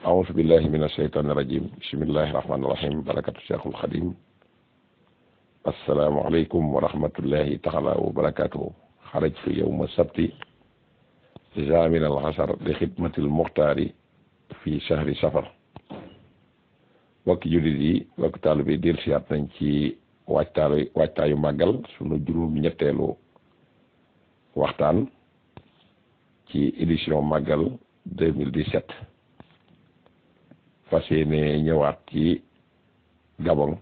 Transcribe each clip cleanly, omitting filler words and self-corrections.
أعوذ بالله من الشيطان الرجيم بسم الله الرحمن الرحيم بركة الشيخ الخديم السلام عليكم ورحمة الله تعالى وبركاته خرجت يوم السبت جامع العشر لخدمة المختار في شهر سفر wakki jullit yi wakki taalibe yi del siyaat nañ ci waajtaayu màggal sunu juróom ñetteelu waxtaan ci édition màggal 2017 fas yéene ñëwaat ci Gabon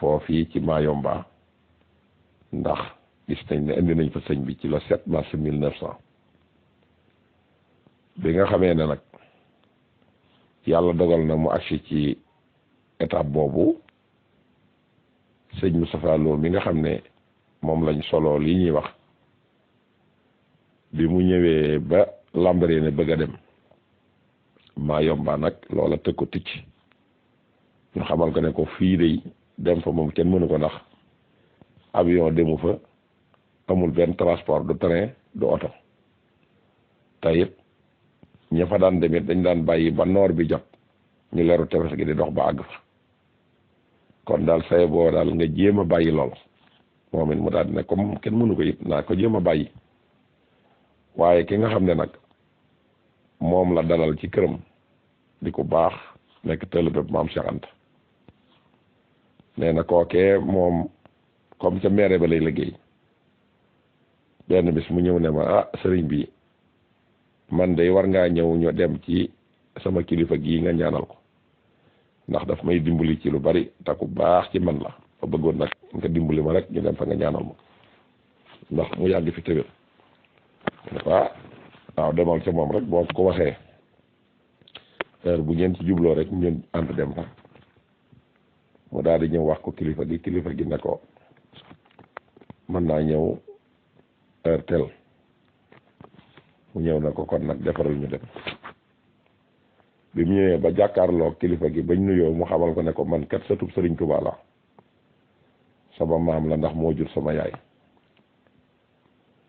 foofii ci Mayomba ndax gis nañ ne indi nañ fa sëñ bi ci le 7 mars 1900 bi nga xamee ne nag yàlla dogal na mu agsi ci étape boobu sëñ Moustapha Lo mi nga xam ne moom lañ solo lii ñuy wax bi mu ñëwee ba Lambaréné bëgg a dem Mayomba nag loola tëg ko ticc ñu xamal ko ne ko fii de dem fa moom kenn mënu ko ndax avion demu fa amul benn transport du train du oto te it ña fa daan demit dañ daan bàyyi ba noor bi jot ñu leeru tefes gi di dox ba àgg fa kon daal say boo daal nga jéem a bàyyi lool moom it mu daal ne comme kenn mënu ko it naa ko jéem a bàyyi waaye ki nga xam ne nag moom la dalal ci këram di ko baax nekk taalibe Maam Cheikh Anta nee na kookee moom comme ca maire ba lay liggéey benn bis mu ñëw ne ma sëriñ bi man de war ngaa ñëw ñu dem ci sama kilifa gii nga ñaanal ko ndax daf may dimbali ci lu bari te ku baax ci man la fa bëggoon nag nga dimbali ma rek ñu dem fa nga ñaanal ma ndax mu yàgg fi tëwér waaw demal ca moom rek boo ko waxee heure bu ngeen ci jubloo rek ñun ànd dem fa mu daal di ñëw wax ko kilifa gi ne ko mën naa ñëw heure tel mu ñëw na ko kon nag defaral ñu dem bi mu ñëwee ba jàkkaarloo kilifa gi bañ nuyoo mu xamal ko ne ko man kat sëtub Sëriñ Tuubaa la sama maam la ndax moo jur sama yaay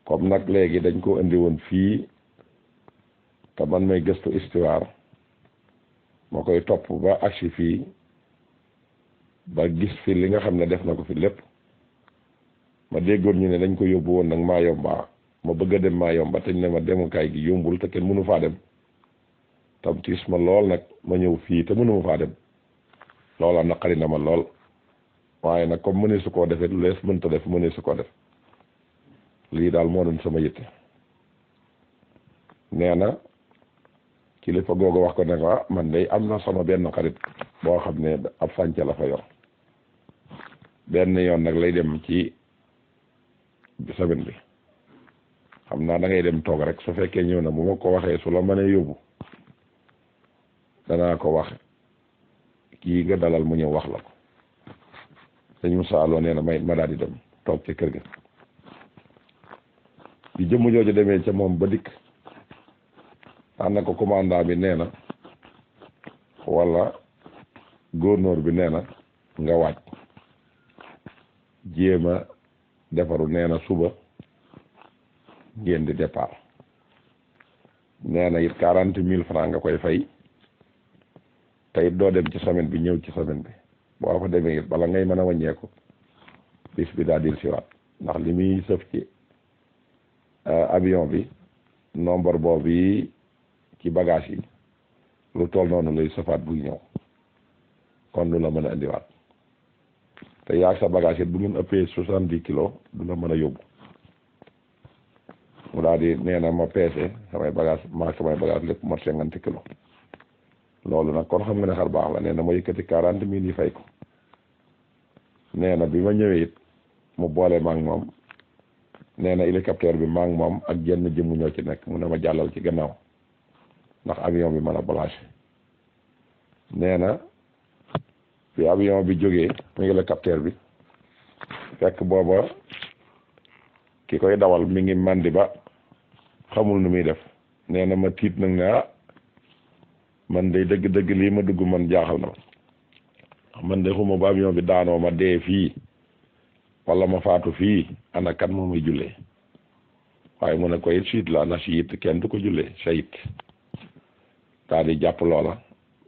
comme nag léegi dañ ko indi woon fii te man may gëstu histoire moo koy topp ba agsi fii ba gis fi li nga xam ne def na ko fi lépp ma déggoon ñu ne dañ ko yóbbu woon nag Mayomba ma bëgg a dem Mayomba te ñu ne ma demukaay gi yombul te kenn mënu faa dem tam tiis ma lool nag ma ñëw fii te mënu ma faa dem loola naqari na ma lool waaye nag comme mënee su koo defee lu lees mënta def mënee su koo def lii daal moo doon sama yitte nee na kilifa googu wax ko ne ko man day am na sama benn xarit boo xam ne ab sànce la fa yor benn yoon nag lay dem ci semaine bi xam naa da ngay dem toog rek su fekkee ñëw na bu ma ko waxee su la mënee yóbbu danaa ko wax kii nga dalal mu ñëw wax la ko sëñ Moussa Lo nee na ma daal di dem toog ci kër ga bi jëmm jooju demee ca moom ba dikk ànd na ko commandant bi nee na wala gouverneur bi nee na nga waaj jéem a defaru nee na suba ngeen di départ nee na it 40,000 francs nga koy fay te it doo dem ci semaine bi ñëw ci semaine bi boo fa demee it bala ngay mën a wàññeeku bis bi daal di siwaat ndax li muy sëf ci avion bi nombre boobu yi ci bagage yi lu toll noonu lay sëfaat buy ñëw kon du la mën a indiwaat te yaag sa bagage it bu ngeen ëppee 70 kilos du la mën a yóbbu mu daal di nee na ma peese samay bagage lépp mat 50 kilos loolu nag kon xam nga ne xar baax la nee na ma yëkkati 40,000 yi fay ko nee na bi ma ñëwee it mu boole ma ak moom nee na hélicoptère bi maa ngi moom ak jenn jëmm ñoo ci nekk mu ne ma jàllal ci gannaaw ndax avion bi mën a balancé nee na bi avion bi jógee mu hélicoptère bi fekk booba ki koy dawal mi ngi mandi ba xamul nu muy def nee na ma tiit nag ne man day dëgg-dëgg lii ma dugg man jaaxal na man de xuma ba avion bi daanoo ma dee fii wala ma faatu fii ana kan moo may jullee waaye mu ne ko it siit la na siit kenn du ko jullee sayit daal di jàpp loola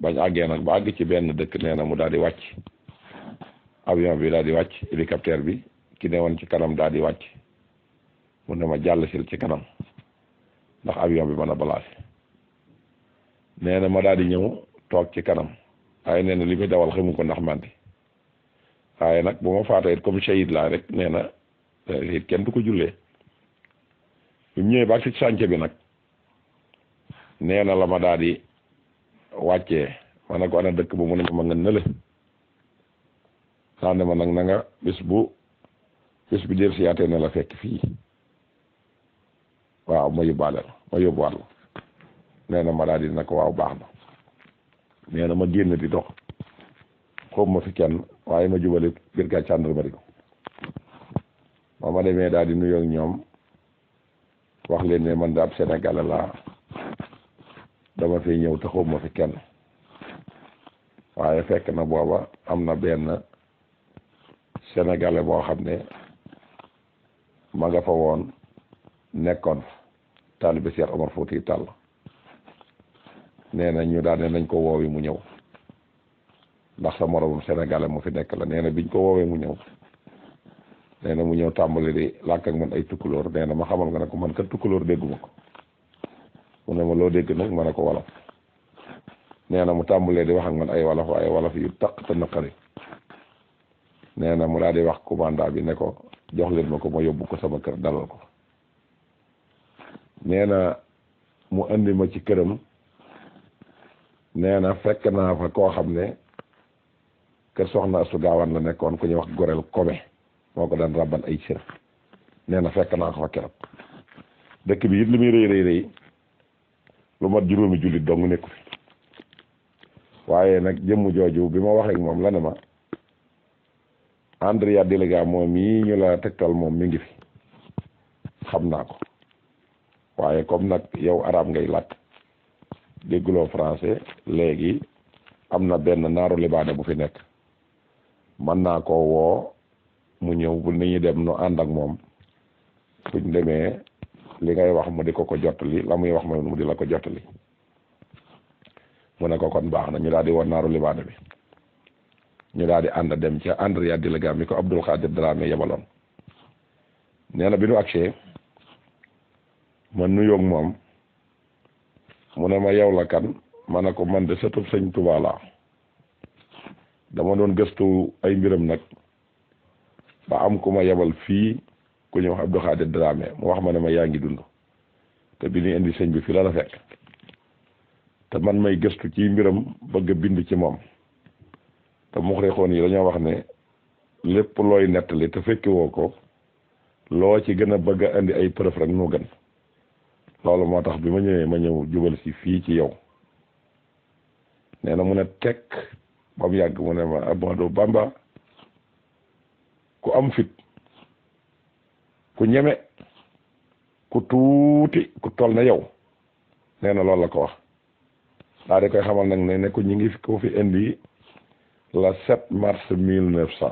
bañ àggee nag ba àgg ci benn dëkk nee na mu daal di wàcc avion bi daal di wàcc hélicoptère bi ki ne woon ci kanam daal di wàcc mu ne ma jàll sil ci kanam ndax avion bi mën a balancé nee na ma daal di ñëw toog ci kanam waaye nee na li muy dawal xamu ko ndax mandi waaye nag bu ma faatoo it comme shahid laa rek nee na it kenn du ko jullee bu ñëwee ba ci chantier bi nag nee na la ma daal di wàccee ma ne ko ana dëkk bu mu ne ma nga nële saa ne ma nag na nga bis bi del siyaatee ne la fekk fii waaw ma yóbbaale la ma yóbbuwaat la nee na ma daal di nag waaw baax na nee na ma génn di dox xoobu ma fi kenn waaye ma jubale brigade gendarmerie ko ma demee daal di nuyoo ak ñoom wax leen ne man daal Sénégal laa dama fi ñëw te xoobu ma fi kenn waaye fekk na booba am na benn sénégalais boo xam ne ma nga fa woon nekkoon taalibe Cheikh Omar Fouti Tall nee na ñu daal ne nañ ko woowi mu ñëw ndax sa moromum sénégalais mu fi nekk la nee na biñ ko woowee mu ñëw nee na mu ñëw tàmbali di làkk ak man ay tukkulóor nee na ma xamal nga ne ko man kat tukkulóor dégguma ko mu ne ma loo dégg nag ma ne ko wolof nee na mu tàmbalee di wax ak man ay wolof waaye wolof yu taq te naqari nee na mu daal di wax commandant bi ne ko jox leen ma ko ma yóbbu ko sama kër dalal ko nee na mu andi ma ci këram nee na fekk naa fa koo xam ne kër soxna Astu Gaawaan la nekkoon ku ñuy wax Gorel Kome moo ko daan rabban ay cër nee na fekk naa ko fa keroog dëkk bi it li muy rëy rëy lu mat juróomi jullit dong nekku fi waaye nag jëmm jooju bi ma waxee ak moom la ne ma Andrea Delega moom mii ñu la tegtal moom mi ngi fi xam naa ko waaye comme nag yow arab ngay làkk dégguloo français léegi am na benn naaru libaane bu fi nekk mën naa koo woo mu ñëw bu ni ñuy dem nu ànd ak moom suñ demee li ngay wax mu di ko jottali la muy wax mu di la ko jottali mu ne ko kon baax na ñu daal di woon naaru libaane bi ñu daal di ànd dem ca Andrea Delega mi ko Abdul Xaadir Dramé yebaloon nee na bi nu agsee man nuyoog moom mu ne ma yow la kan ma ne ko man de sëtub sëñ Tuubaa laa dama doon gëstu ay mbiram nag ba am ku ma yebal fii ku ñu wax Abdou Khadir Dramé mu wax ma ne ma yaa ngi dund te bi ñu indi sëñ bi fi la fekk te man may gëstu ci mbiram bëgg a bind ci moom te muxrixoon yi dañoo wax ne lépp looy nettali te fekki woo ko loo ci gën a bëgg a indi ay preuve rek moo gën loolu moo tax bi ma ñëwee ma ñëw jubal si fii ci yow nee na mu ne tekk ba mu yàgg mu ne ma Ahmadou Bamba ku am fit ku ñeme ku tuuti ku toll na yow nee na loolu la ko wax daa di koy xamal nag ne ko ñi ngi ko fi indi la 7 mars 1900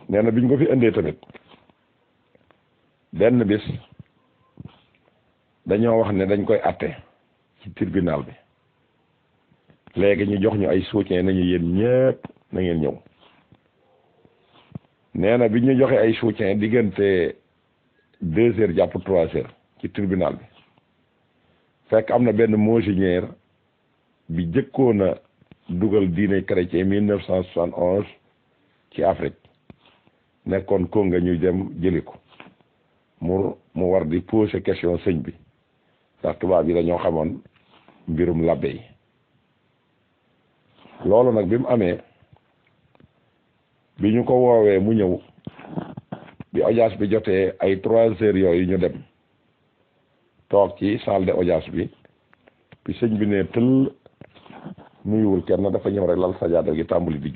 nee na biñ ko fi indee tamit benn bis dañoo wax ne dañ koy atte ci tribunal bi léegi ñu jox ñu ay soutien nañu yéen ñëpp na ngeen ñëw nee na bi ñu joxe ay soutien diggante 2 heures jàpp 3 heures ci tribunal bi fekk am na benn monseigneur bi jëkkoon a dugal diine chrétien 1971 ci Afrique nekkoon Congo ñu dem jëli ko mu war di poser question sëñ bi ndax tubaab yi dañoo xamoon mbirum labbe yi loolu nag bi mu amee bi ñu ko woowee mu ñëw bi audience bi jotee ay 3 heures yooyu ñu dem toog ci salle de audience bi sëñ bi ne tëll nuyuwul kenn dafa ñëw rek lal sajaada gi tàmbali di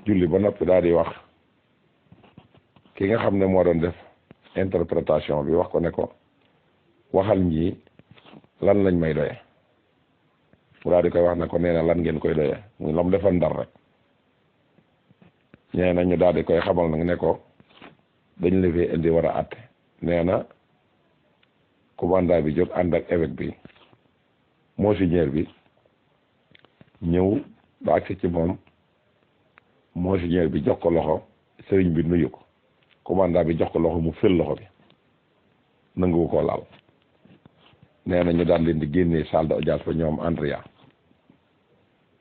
julli ba noppi daal di wax ki nga xam ne moo doon def interprétation bi wax ko ne ko waxal ñii lan lañ may doye mu daal di koy wax ne ko nee na lan ngeen koy doye muy lam defal ndar rek ñee na ñu daal di koy xamal nag ne ko dañ la fi indi war a àtte nee na commandant bi jóg ànd ak évêque bi monseigneur bi ñëw ba agsi ci moom monseigneur bi jox ko loxo sëriñ bi nuyu ko commandant bi jox ko loxo mu fël loxo bi nanguwu koo laal nee na ñu daal leen di génnee salle d'audience ba ñoom Andrea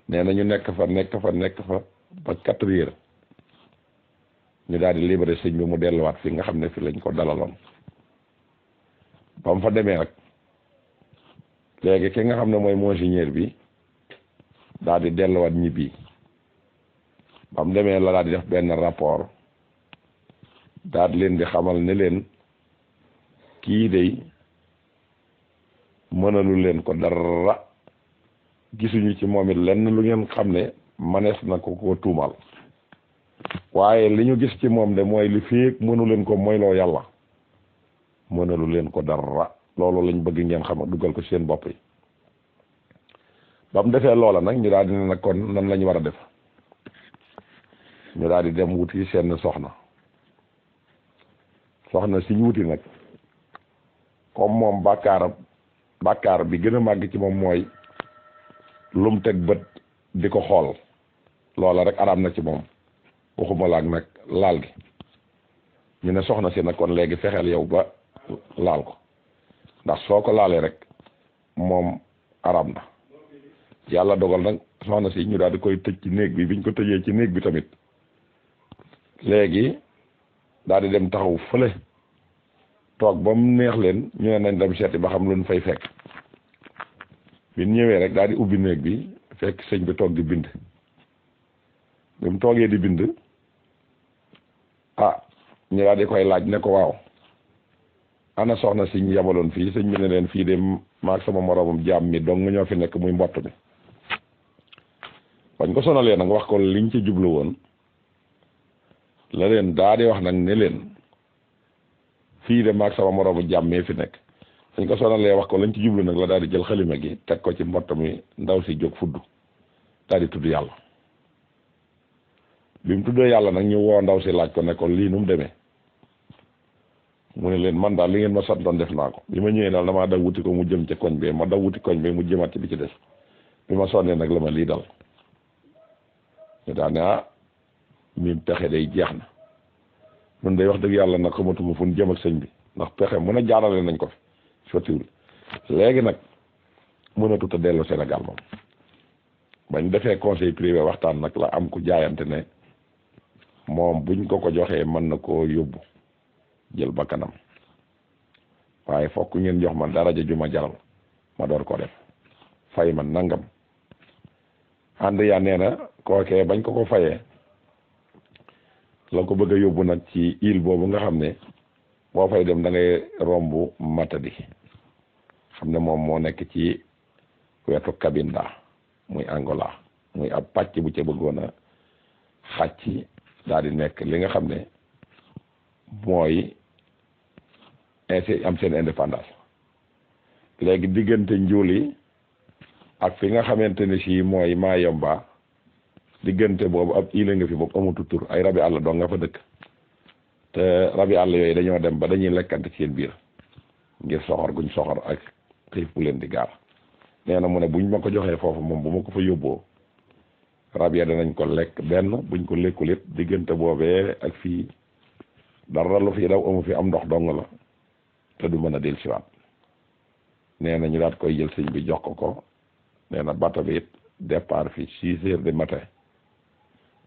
nee na ñu nekk fa ba 4 heures ñu daal di libéré sëñ bi mu delluwaat fi nga xam ne fi lañ ko dalaloon ba mu fa demee nag léegi ki nga xam ne mooy monseigneur bi daal di delluwaat ñibbi ba mu demee la daal di def benn rapport daal di leen di xamal ne leen kii day mënalu leen ko dara gisuñu ci moom it lenn lu ngeen xam ne manees na ko tuumal waaye li ñu gis ci moom de mooy li féeg mënu leen ko moyloo yàlla mënalu leen ko dara loolu lañ bëgg ngeen xam dugal ko seen bopp yi ba mu defee loola nag ñu daal di ne nag kon nan lañu war a def ñu daal di dem wuti seen soxna si ñu wuti nag comme moom bàkkaar bi gën a màgg ci moom mooy lum teg bët di ko xool loola rek araam na ci moom waxuma laag nag laal gi ñu ne soxna si nag kon léegi fexeel yow ba laal ko ndax soo ko laalee rek moom araam na yàlla dogal nag soxna si ñu daal di koy tëj ci néeg bi biñ ko tëjee ci néeg bi tamit léegi daal di dem taxaw fële toog ba mu neex leen ñu ne nañ dem seeti ba xam lu ñu fay fekk bi ñëwee rek daal di ubbi néeg bi fekk sëñ bi toog di bind bi mu toogee di bind ñu daal di koy laaj ne ko waaw ana soxna si ñu yabaloon fii sëñ bi ne leen fii de maag sama moroomam jaam mi dong ñoo fi nekk muy mbott mi bañ ko sonalee nag wax ko liñ ci jublu woon la leen daa di wax nag ne leen fii de maag sama moroomu jaam mi fi nekk dañ ko sonalee wax ko lañ ci jublu nag la daal di jël xalima gi teg ko ci mbott mi ndaw si jóg fudd daal di tudd yàlla bi mu tuddee yàlla nag ñu woo ndaw si laaj ko ne ko lii nu mu demee mu ne leen man daal li ngeen ma santoon def naa ko bi ma ñëwee daal damaa daw wuti ko mu jëm ca koñ bee ma daw wuti koñ bee mu jëmaat ci bi ci des bi ma sonnee nag la ma lii dal ñu daal ne mi pexe day jeex na nun day wax dëgg yàlla nag xamatuma fu ñu jëm ak sëñ bi ndax pexe mun a jaarale nañ ko fi sottiwul léegi nag mënatut a dellu Sénégal moom bañ defee conseil privé waxtaan nag la am ku jaayante ne moom buñ ko joxee mën na koo yóbbu jël bakkanam waaye fokk ngeen jox ma daraja ju ma jaral ma door ko def fay ma nangam ànd yaa nee na kookee bañ ko fayee la ko bëgg a yóbbu nag ci île boobu nga xam ne boo fay dem da ngay romb Matadi xam ne moom moo nekk ci wetu Cabinda muy Angola muy ab pàcc bu ca bëggoon a xàcc daal di nekk li nga xam ne mooy am seen indépendance léegi diggante Njuli ak fi nga xamante ne si mooy Mayomba diggante boobu ab île nga fi boobu amutu tur ay rabi àll doo nga fa dëkk te rabi àll yooyu dañoo dem ba dañuy lekkante ci seen biir ngir soxor guñ soxor ak xiif bu leen di gaar nee na mu ne buñ ma ko joxee foofu moom bu ma ko fa yóbboo rab ya danañ ko lekk benn buñ ko lekkul it diggante boobee ak fii dara lu fi daw amu fi am ndox dong la te du mën a del siwaat nee na ñu daat koy jël sëñ bi jox ko nee na bato bi it départ fi 6 heures du matin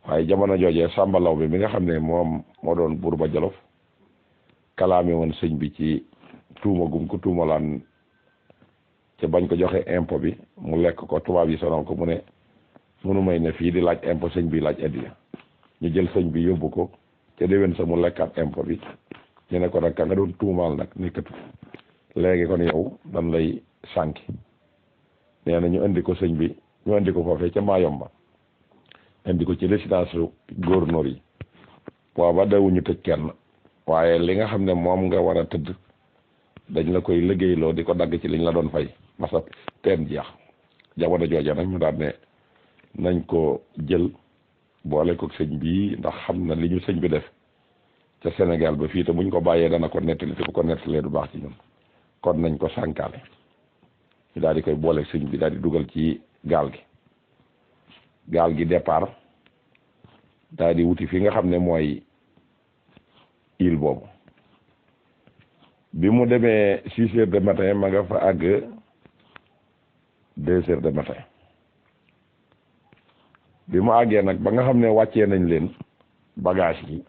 waaye jamono joojee sàmbalaw bi mi nga xam ne moom moo doon buur ba Jolof kalaame woon sëñ bi ci tuuma gum ko tuumalaan ca bañ ko joxe impôt bi mu lekk ko tubaab yi sonal ko mu ne munu may ne fii di laaj impôt sëñ bi laaj addiya ñu jël sëñ bi yóbbu ko ca déwén sa mu lekkaat impôt bi ñu ne ko nag ka nga doon tuumaal nag nekkatu léegi kon yow dan lay sànki nee na ñu indi ko sëñ bi ñu indi ko foofee ca Mayomba indi ko ci résidence gouverneur yi booba dawuñu tëj kenn waaye li nga xam ne moom nga war a tëdd dañ la koy liggéeyloo di ko dagg ci liñ la doon fay masa teen jeex jamono jooja nag ñu daal ne nañ ko jël boole ko sëñ bi ndax xam na li ñu sëñ bi def ca Sénégal ba fii te buñ ko bàyyee dana ko nettali te bu ko nettalee du baax ci ñun kon nañ ko sànkaale ñu daal di koy boole sëñ bi daal di dugal ci gaal gi départ daal di wuti fi nga xam ne mooy île boobu. bi mu demee 6 heures de matin ma nga fa àgg 2 heures de matin bi mu àggee nag ba nga xam ne wàccee nañ leen bagage yi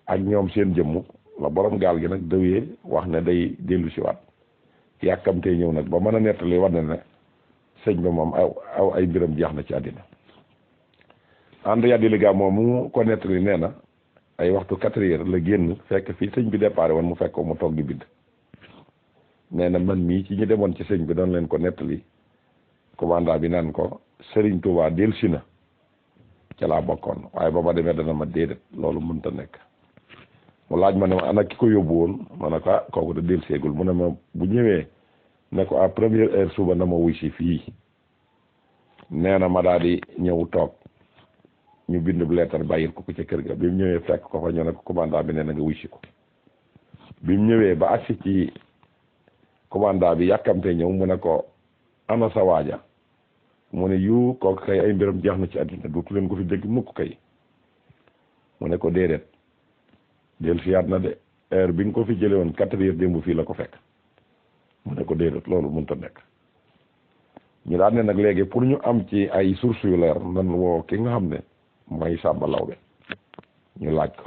ak ñoom seen jëmm la borom gaal gi nag dëwee wax ne day dellu si waat yàkkamtee ñëw nag ba mën a nettali war na ne sëñ ba moom aw ay mbiram jeex na ci àddina. André Déliga moom mu ko nettali nee na ay waxtu 4 heures la génn fekk fii sëñ bi déparé woon mu fekk ko mu toog di bind. nee na man mii ci ñu demoon ci sëñ bi doon leen ko nettali commandant bi naan ko Serigne Touba dellusi na ca laa bokkoon waaye ba ma demee dana ma déedéet loolu mënta nekk. mu laaj ma ne ma ana ki ko yóbbu woon ma ne ko kooku de delluseegul mu ne ma bu ñëwee ne ko à première heure suba na ma wuy si fii. nee na ma daal di ñëw toog ñu bind bu leetar bàyyil ko ca kër ga bi mu ñëwee fekk ko fa ñu ne ko commandant bi nee na nga wuy si ko. bi mu ñëwee ba agsi ci commandant bi yàkkamte ñëw mu ne ko ana sa waaja mu ne yu kooku kay ay mbiram jeex na ci àddina dootu leen ko fi dégg mukk kay. mu ne ko déedéet del siyaat na de heure bi nga ko fi jële woon 4 heures démb fii la ko fekk. mu ne ko déedéet loolu mënut a nekk. ñu daan ne nag léegi pour ñu am ci ay sources yu leer nan woo ki nga xam ne mooy Samba Lawbe ñu laaj ko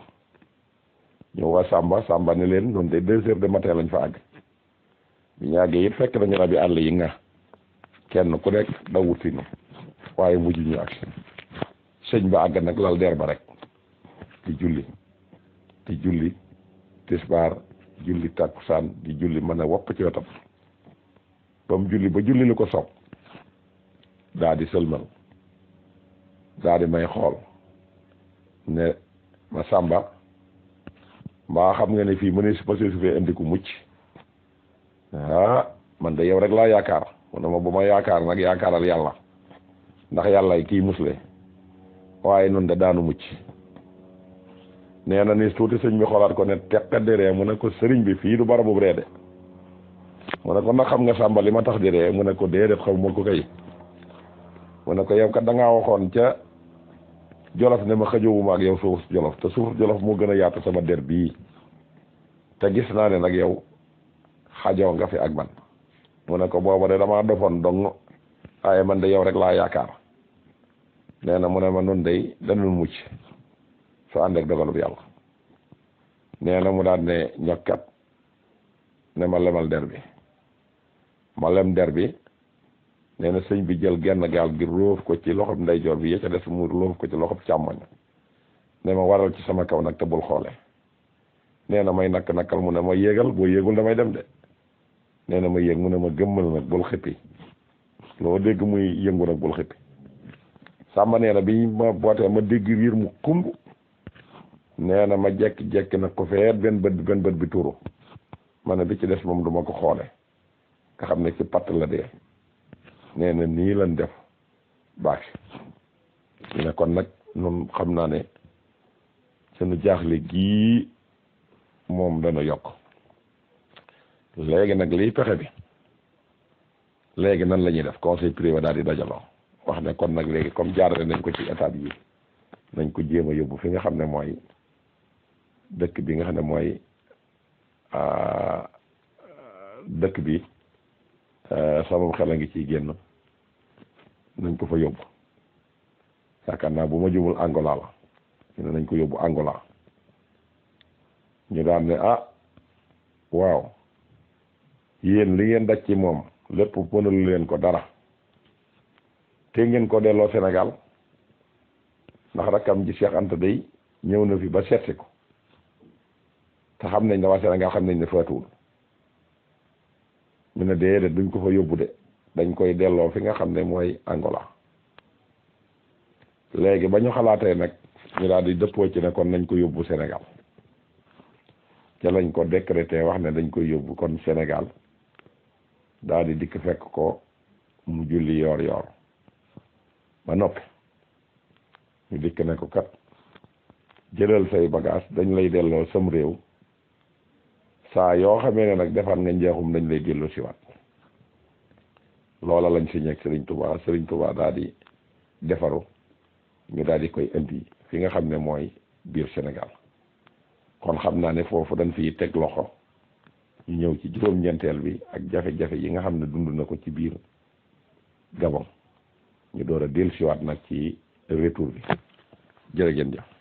ñu waa Samba ne leen noonu de 2 heures de matin lañ fa àgg bi ñu àggee it fekk nañu rabi àll yi nga kenn ku nekk da wuti nu waaye mujj ñu ak sëñ ba àgg nag lal der ba rek di julli tisbaar julli takkusaan di julli mën a wopp ci wetam ba mu julli ba julli lu ko soob daa di sëlmal daa di may xool ne ma Samba mbaa xam nga ne fii mëne si passé su fee indi ku mucc man de yow rek laa yaakaar mu ne ma bu ma yaakaar nag yaakaaral yàlla ndax yàlla kii musle waaye nun de daanu mucc. nee na ni tuuti sëñ bi xoolaat ko ne teqat di ree mu ne ko sëriñ bi fii du barabu ree de mu ne ko ndax xam nga Samba li ma tax di ree mu ne ko déedéet xaw ma ko kay mu ne ko yow kat da ngaa waxoon ca Jolof ne ma xëjowuma ak yow suuf Jolof te suuf Jolof moo gën a yaatu sama der bii te gis naa ne nag yow xajoo nga fi ak man mu ne ko booba de damaa dofoon dong waaye man de yow rek laa yaakaar. nee na mu ne ma nun day danul mucc su ànd ak dogalub yàlla. nee na mu daan ne ñokkat ne ma lemal der bi ma lem der bi nee na sëñ bi jël genn gaal gi róof ko ci loxob ndeyjoor bi ya ca des mu róof ko ci loxob càmmoñ ne ma waral ci sama kaw nag te bul xoole. nee na may nakkal mu ne ma yéegal boo yéegul damay dem de. nee na ma yéeg mu ne ma gëmmal nag bul xippi loo dégg muy yëngu nag bul xippi. Samba nee na bi ma bootee ma dégg riir mu kumb nee na ma jekki-jekki nag ko feet benn bët bi tuuru ma ne bi ci des moom duma ko xoole nga xam ne ci patt la dee. nee na nii lan def baax ñu ne kon nag nun xam naa ne sunu jaaxle gii moom dana yokk. léegi nag liy pexe bi léegi nan la ñuy def conseil privé daal di dajaloo wax ne kon nag léegi comme jaarale nañ ko ci étape yi nañ ko jéem a yóbbu fi nga xam ne mooy dëkk bi nga xam ne mooy dëkk bi sama xel a ngi ciy génn nañ ko fa yóbbu yaakaar naa bu ma jumul Angola la ñu ne nañ ko yóbbu Angola ñu daan ne waaw yéen li ngeen daj ci moom lépp mënalu leen ko dara te ngeen ko delloo Sénégal ndax rakkam ji Cheikh Anta day ñëw na fi ba seetsi ko te xam nañ ne waa Sénégal xam nañ ne faatuwul. ñu ne déedéet duñ ko fa yóbbu de dañ koy delloo fi nga xam ne mooy Angola. léegi ba ñu xalaatee nag ñu daal di dëppoo ci ne kon nañ ko yóbbu Sénégal ca lañ ko décrété wax ne dañ koy yóbbu kon Sénégal daal di dikk fekk ko mu julli yoor ba noppi ñu dikk ne ko kat jëlal say bagage dañ lay delloo sam réew saa yoo xamee ne nag defar nga njeexum dañ lay dellu siwaat loola lañ signé ak Serigne Touba daal di defaru ñu daal di koy indi fi nga xam ne mooy biir Sénégal kon xam naa ne foofu dañ fiy teg loxo ñu ñëw ci juróom-ñeenteel bi ak jafe-jafe yi nga xam ne dund na ko ci biir Gabon ñu door a dellusiwaat nag ci retour bi jërë ngeen jëf